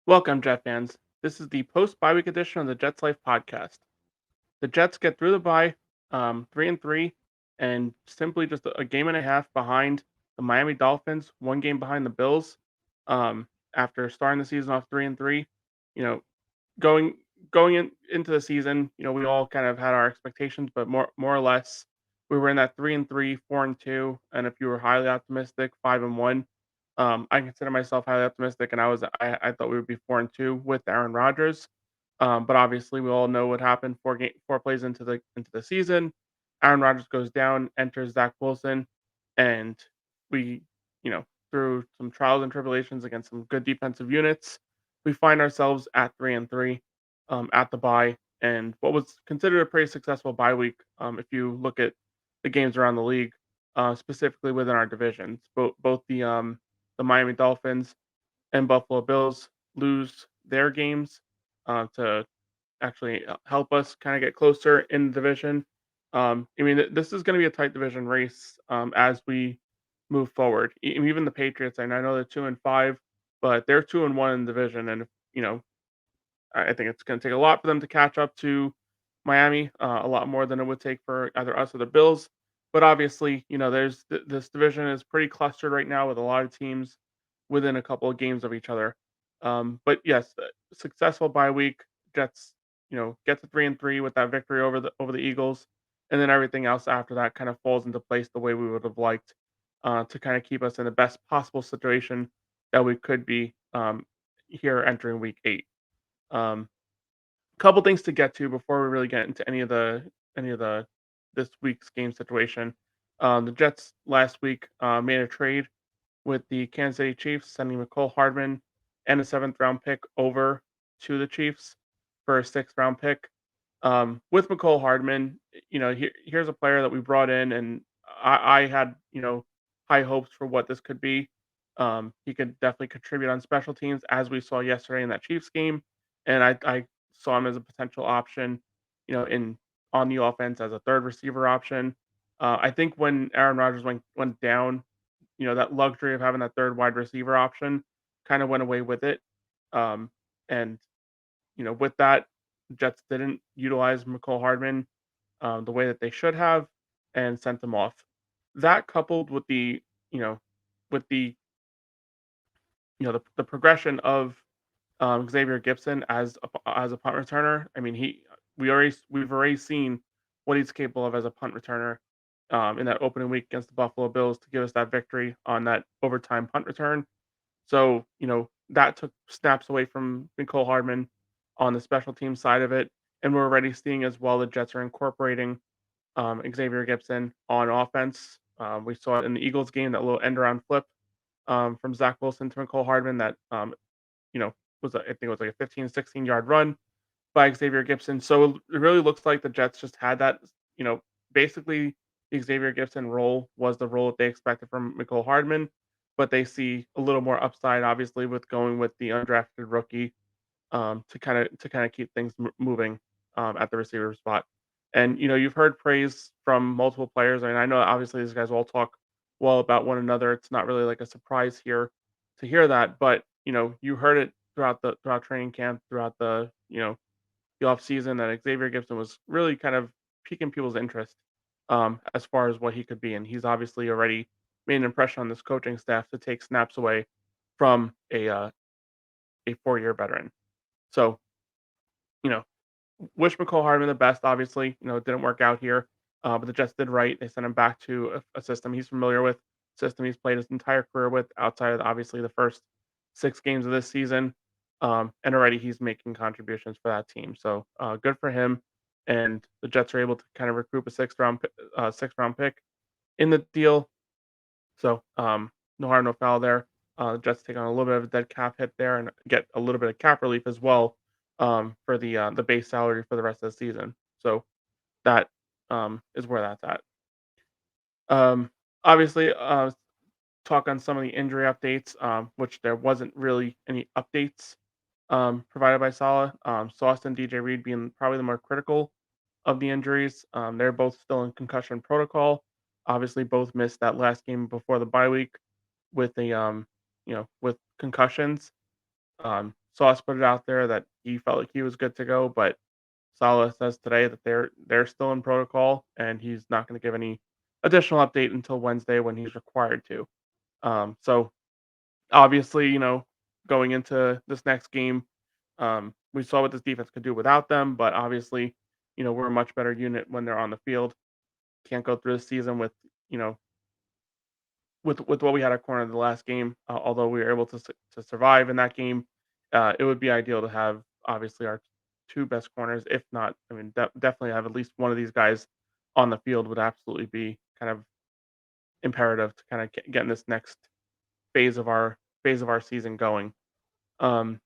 Welcome, Jet fans. This is the post bye week edition of the Jets Life podcast. The Jets get through the bye, 3-3, and simply just a game and a half behind the Miami Dolphins, one game behind the Bills. After starting the season off 3-3, you know, going into the season, we all kind of had our expectations, but more or less, we were in that 3-3, 4-2, and if you were highly optimistic, 5-1. I consider myself highly optimistic, and I thought we would be 4-2 with Aaron Rodgers. But obviously, we all know what happened four plays into the season. Aaron Rodgers goes down, enters Zach Wilson, and we, through some trials and tribulations against some good defensive units, we find ourselves at 3-3 at the bye, and what was considered a pretty successful bye week. If you look at the games around the league, specifically within our divisions, both the Miami Dolphins and Buffalo Bills lose their games to actually help us kind of get closer in the division. I mean, this is going to be a tight division race as we move forward. Even the Patriots, and I know they're 2-5, but they're 2-1 in the division, and I think it's going to take a lot for them to catch up to Miami, a lot more than it would take for either us or the Bills. But obviously, this division is pretty clustered right now with a lot of teams within a couple of games of each other. But yes, successful bye week. Jets, get to 3-3 with that victory over the Eagles, and then everything else after that kind of falls into place the way we would have liked to kind of keep us in the best possible situation that we could be here entering week 8. Um, Couple things to get to before we really get into any of the this week's game situation. The Jets last week made a trade with the Kansas City Chiefs, sending McCole Hardman and a seventh round pick over to the Chiefs for a sixth round pick. With McCole Hardman, here's a player that we brought in, and I had high hopes for what this could be. He could definitely contribute on special teams, as we saw yesterday in that Chiefs game, and I saw him as a potential option, in on the offense as a third receiver option. I think when Aaron Rodgers went down, that luxury of having that third wide receiver option kind of went away with it. Um, and with that, Jets didn't utilize McCole Hardman the way that they should have, and sent him off. That coupled with you know, with the progression of Xavier Gibson as a punt returner. I mean, we've already seen what he's capable of as a punt returner in that opening week against the Buffalo Bills to give us that victory on that overtime punt return. So, that took snaps away from Nicole Hardman on the special team side of it. And we're already seeing as well the Jets are incorporating Xavier Gibson on offense. We saw it in the Eagles game, that little end around flip from Zach Wilson to Nicole Hardman that, you know, I think it was like a 15, 16-yard run by Xavier Gibson. So it really looks like the Jets just had that, you know, basically the Xavier Gibson role was the role that they expected from Nicole Hardman, but they see a little more upside, obviously, with going with the undrafted rookie to kind of keep things moving at the receiver spot. And you've heard praise from multiple players. I mean, I know obviously these guys all talk well about one another. It's not really like a surprise here to hear that, but you heard it throughout training camp, throughout the off season, that Xavier Gibson was really kind of piquing people's interest as far as what he could be, and he's obviously already made an impression on this coaching staff to take snaps away from a 4-year veteran. So you know, wish McCole Hardman the best. Obviously, it didn't work out here, but the Jets did right. They sent him back to a system he's familiar with, system he's played his entire career with, outside of obviously the first 6 games of this season. And already he's making contributions for that team. So good for him. And the Jets are able to kind of recoup a sixth round pick in the deal. So no harm, no foul there. The Jets take on a little bit of a dead cap hit there and get a little bit of cap relief as well for the base salary for the rest of the season. So that is where that's at. Obviously, talk on some of the injury updates, which there wasn't really any updates provided by Salah. Sauce and DJ Reed being probably the more critical of the injuries. They're both still in concussion protocol. Obviously, both missed that last game before the bye week with with concussions. Sauce put it out there that he felt like he was good to go, but Saleh says today that they're still in protocol and he's not going to give any additional update until Wednesday when he's required to. So obviously, going into this next game, we saw what this defense could do without them, but obviously, we're a much better unit when they're on the field. Can't go through the season with, you know, with what we had at corner in the last game. Although we were able to survive in that game, it would be ideal to have obviously our two best corners, if not, I mean, definitely have at least one of these guys on the field would absolutely be kind of imperative to kind of get in this next phase of our season going. Um,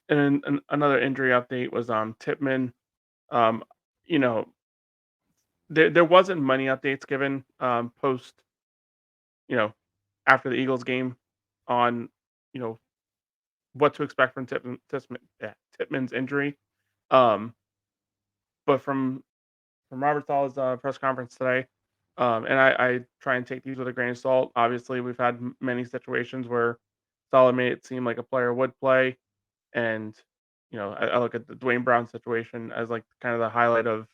and then another injury update was Titman. Um, you know, there wasn't many updates given post, you know, after the Eagles game on, you know, what to expect from Titman's injury. Um, but from Robert Saleh's press conference today, and I try and take these with a grain of salt. Obviously, we've had many situations where Saleh made it seem like a player would play, and I look at the Dwayne Brown situation as like kind of the highlight of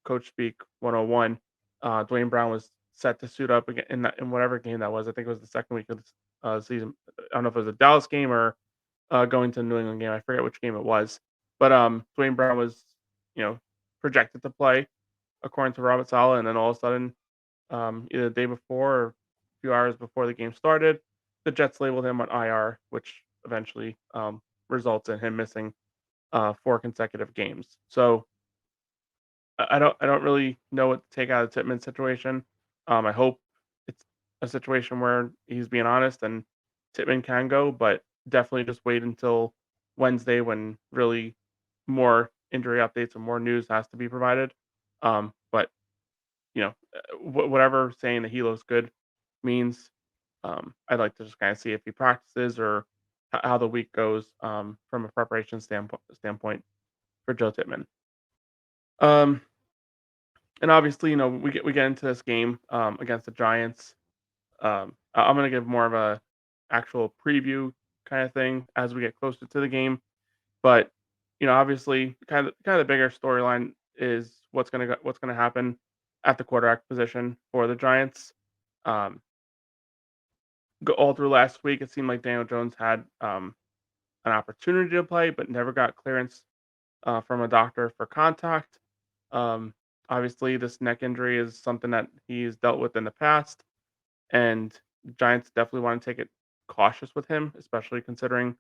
coach speak 101. Dwayne Brown was set to suit up again in whatever game that was. I think it was the second week of the season. I don't know if it was a Dallas game or going to the New England game. I forget which game it was. But Dwayne Brown was, you know, projected to play according to Robert Saleh, and then all of a sudden, either the day before or a few hours before the game started, the Jets labeled him on IR, which eventually results in him missing four consecutive games. So I don't really know what to take out of the Titman situation. I hope it's a situation where he's being honest and Titman can go, but definitely just wait until Wednesday when really more injury updates and more news has to be provided. But whatever saying that he looks good means, I'd like to just kind of see if he practices or how the week goes from a preparation standpoint for Joe Titman. Um, And obviously, we get into this game against the Giants. I'm gonna give more of a actual preview kind of thing as we get closer to the game. But obviously, kind of the bigger storyline is what's gonna happen at the quarterback position for the Giants. Um, all through last week, it seemed like Daniel Jones had an opportunity to play, but never got clearance from a doctor for contact. Um, Obviously, this neck injury is something that he's dealt with in the past, and the Giants definitely want to take it cautious with him, especially considering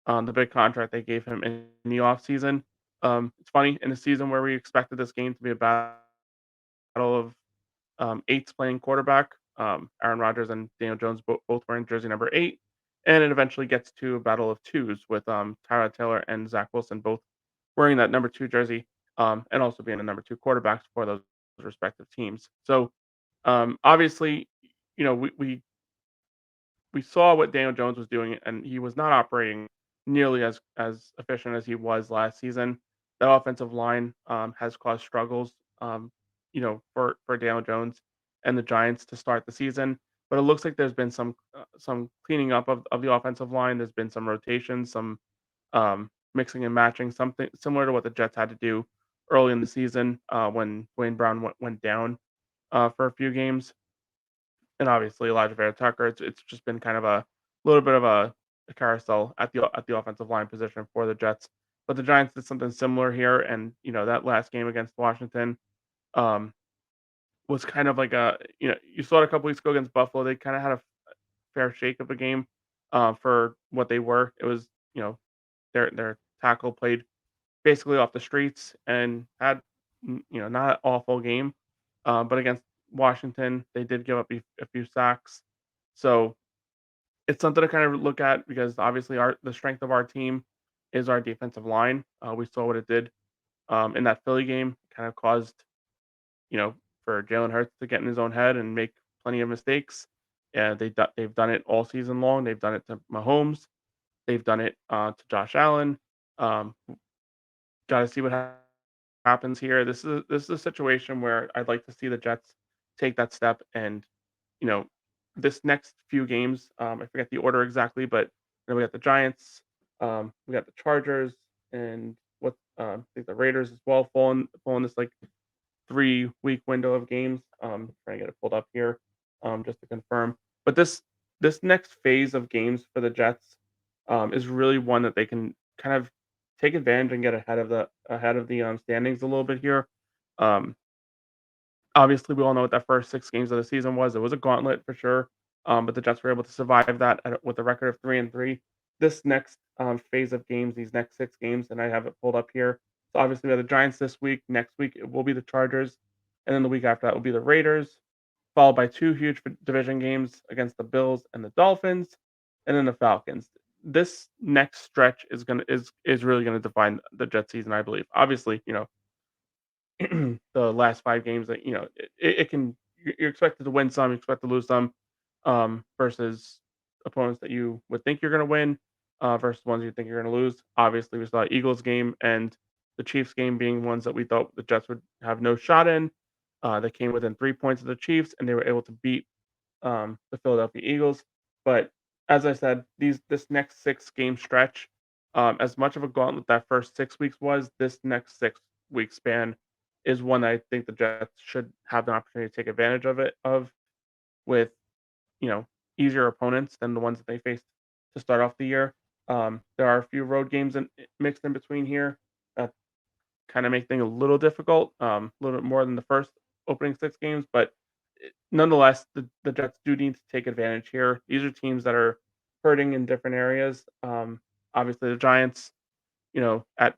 the big contract they gave him in the offseason. It's funny, in a season where we expected this game to be a battle of eights playing quarterback. Aaron Rodgers and Daniel Jones both wearing jersey number 8, and it eventually gets to a battle of twos with Tyrod Taylor and Zach Wilson both wearing that number 2 jersey, and also being the number 2 quarterbacks for those respective teams. So, obviously, we saw what Daniel Jones was doing, and he was not operating nearly as efficient as he was last season. That offensive line has caused struggles, for Daniel Jones and the Giants to start the season. But it looks like there's been some cleaning up of the offensive line. There's been some rotations, some mixing and matching, something similar to what the Jets had to do early in the season when Wayne Brown went down for a few games, and obviously Elijah Vera Tucker. It's just been kind of a little bit of a carousel at the offensive line position for the Jets. But the Giants did something similar here, and that last game against Washington um, was kind of like you saw it a couple weeks ago against Buffalo. They kind of had a fair shake of a game for what they were. It was their tackle played basically off the streets and had not an awful game, but against Washington they did give up a few sacks. So it's something to kind of look at because obviously our the strength of our team is our defensive line. We saw what it did in that Philly game. Kind of caused you know for Jalen Hurts to get in his own head and make plenty of mistakes. And they've done it all season long. They've done it to Mahomes. They've done it to Josh Allen. Um, Got to see what happens here. This is a situation where I'd like to see the Jets take that step and you know this next few games. I forget the order exactly, but we got the Giants, We got the Chargers and I think the Raiders as well fall in this like 3-week window of games. Trying to get it pulled up here, just to confirm. But this next phase of games for the Jets, is really one that they can kind of take advantage and get ahead of the standings a little bit here. Um, Obviously, we all know what that first 6 games of the season was. It was a gauntlet for sure, but the Jets were able to survive that with a record of 3-3. This next, phase of games, these next 6 games, and I have it pulled up here. So, obviously, we have the Giants this week. Next week, it will be the Chargers, and then the week after that will be the Raiders, followed by 2 huge division games against the Bills and the Dolphins, and then the Falcons. This next stretch is really gonna define the Jets season, I believe. Obviously, the last 5 games that, it can you're expected to win some, you expect to lose some, versus opponents that you would think you're gonna win, versus ones you think you're gonna lose. Obviously, we saw Eagles game and the Chiefs game being ones that we thought the Jets would have no shot in. They came within 3 points of the Chiefs, and they were able to beat, the Philadelphia Eagles. But as I said, this next 6-game stretch, as much of a gauntlet that first 6 weeks was, this next 6-week span is one I think the Jets should have the opportunity to take advantage with, you know, easier opponents than the ones that they faced to start off the year. There are a few road games mixed in between here that kind of make things a little difficult, a little bit more than the first opening 6 games, but nonetheless, the Jets do need to take advantage here. These are teams that are hurting in different areas. Obviously, the Giants, at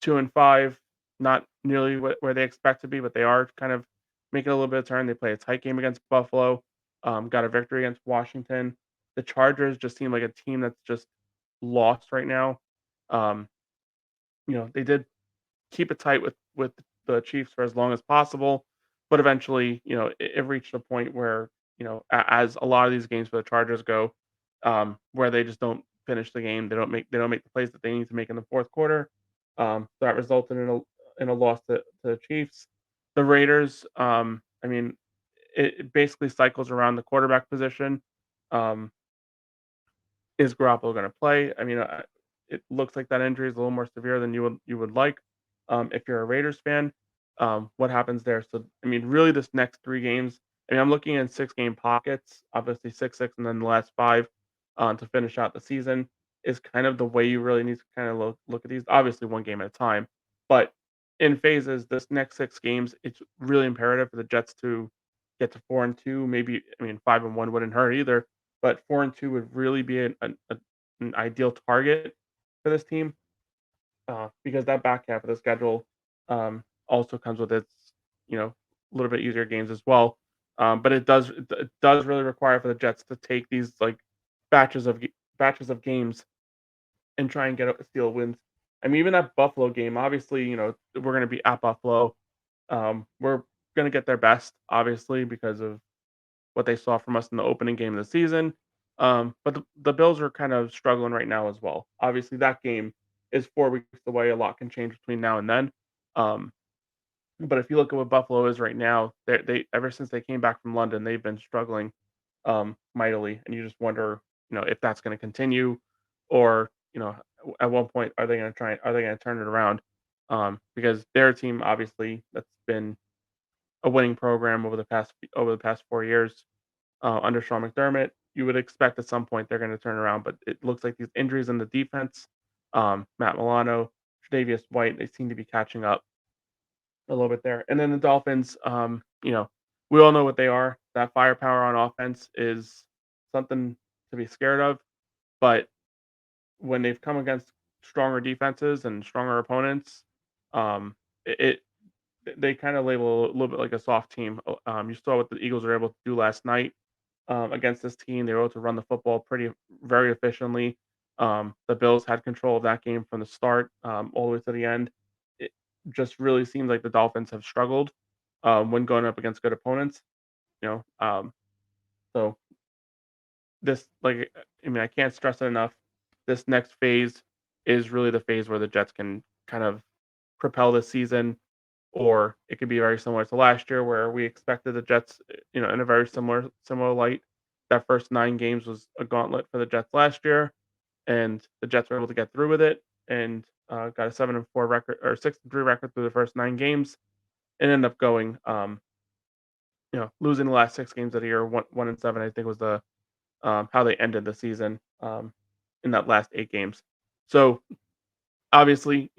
2-5, not nearly where they expect to be, but they are kind of making a little bit of turn. They play a tight game against Buffalo, got a victory against Washington. The Chargers just seem like a team that's just lost right now. Um, they did keep it tight with the Chiefs for as long as possible, but eventually, it reached a point where, as a lot of these games for the Chargers go, where they just don't finish the game, they don't make the plays that they need to make in the fourth quarter. That resulted in a loss to the Chiefs. The Raiders, I mean, it basically cycles around the quarterback position. Um, is Garoppolo gonna play? I mean, it looks like that injury is a little more severe than you would like, if you're a Raiders fan. What happens there? So, I mean, really this next 3 games, I mean, I'm looking in 6-game pockets, obviously 6-6, and then the last 5, to finish out the season is kind of the way you really need to kinda look at these, obviously 1 game at a time, but in phases, this next 6 games, it's really imperative for the Jets to get to 4-2, maybe, I mean, 5-1 wouldn't hurt either, but 4-2 would really be an ideal target for this team, because that back half of the schedule, also comes with its, a little bit easier games as well. But it does really require for the Jets to take these like batches of games and try and steal wins. I mean, even that Buffalo game, obviously, we're going to be at Buffalo. We're going to get their best, obviously, because of what they saw from us in the opening game of the season. But the Bills are kind of struggling right now as well. Obviously, that game is 4 weeks away. A lot can change between now and then. Um, but if you look at what Buffalo is right now, they ever since they came back from London, they've been struggling, mightily, and you just wonder, if that's going to continue, or at one point are they going to turn it around? Because they're a team obviously that's been a winning program over the past 4 years, under Sean McDermott. You would expect at some point they're going to turn around, but it looks like these injuries in the defense, Matt Milano, Tre'Davious White, they seem to be catching up a little bit there. And then the Dolphins, we all know what they are. That firepower on offense is something to be scared of. But when they've come against stronger defenses and stronger opponents, um, it they kind of label a little bit like a soft team. You saw what the Eagles were able to do last night, against this team. They were able to run the football very efficiently. The Bills had control of that game from the start, all the way to the end. It just really seems like the Dolphins have struggled, when going up against good opponents. You know, um, so I mean, I can't stress it enough. This next phase is really the phase where the Jets can kind of propel this season, or it could be very similar to last year where we expected the Jets, in a very similar light. That first 9 games was a gauntlet for the Jets last year, and the Jets were able to get through with it and got a 7-4 record or 6-3 record through the first 9 games, and ended up going, losing the last 6 games of the year. 1-7, I think, was the how they ended the season in that last 8 games. So obviously,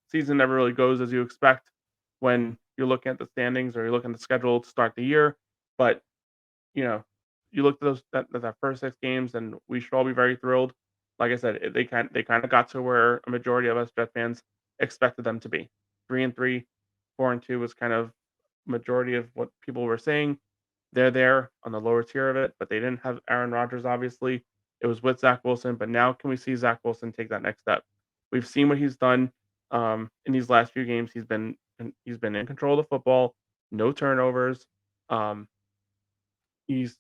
season never really goes as you expect when you're looking at the standings or you're looking at the schedule to start the year. But you know, you look at that first 6 games, and we should all be very thrilled. Like I said, they kind of got to where a majority of us Jet fans expected them to be. 3-3, 4-2 was kind of majority of what people were saying. They're there on the lower tier of it, but they didn't have Aaron Rodgers, obviously. It was with Zach Wilson, but now can we see Zach Wilson take that next step? We've seen what he's done in these last few games. He's been in control of the football, no turnovers. Um, he's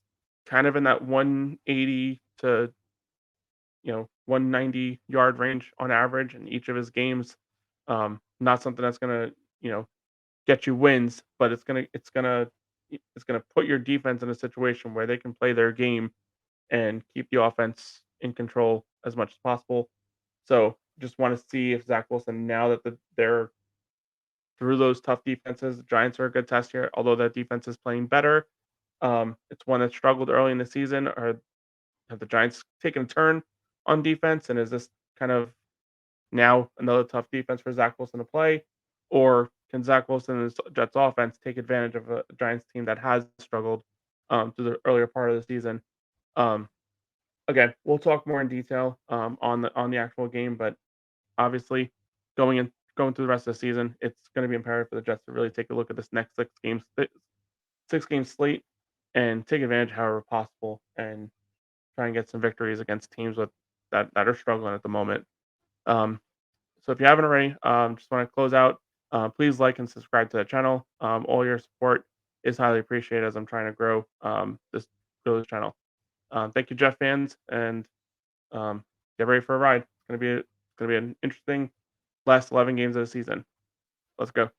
kind of in that 180 to 190 yard range on average in each of his games. Not something that's gonna get you wins, but it's gonna put your defense in a situation where they can play their game and keep the offense in control as much as possible. So just want to see if Zach Wilson, now that they're through those tough defenses, the Giants are a good test here. Although that defense is playing better, it's one that struggled early in the season. Or have the Giants taken a turn on defense, and is this kind of now another tough defense for Zach Wilson to play? Or can Zach Wilson and his Jets offense take advantage of a Giants team that has struggled through the earlier part of the season? Um, Again, we'll talk more in detail on the actual game, but obviously going through the rest of the season, it's going to be imperative for the Jets to really take a look at this next 6 game slate and take advantage however possible and try and get some victories against teams that are struggling at the moment. Um, so if you haven't already, just want to close out. Please like and subscribe to the channel. All your support is highly appreciated as I'm trying to grow this channel. Thank you, Jeff fans, and get ready for a ride. It's gonna be an interesting last 11 games of the season. Let's go.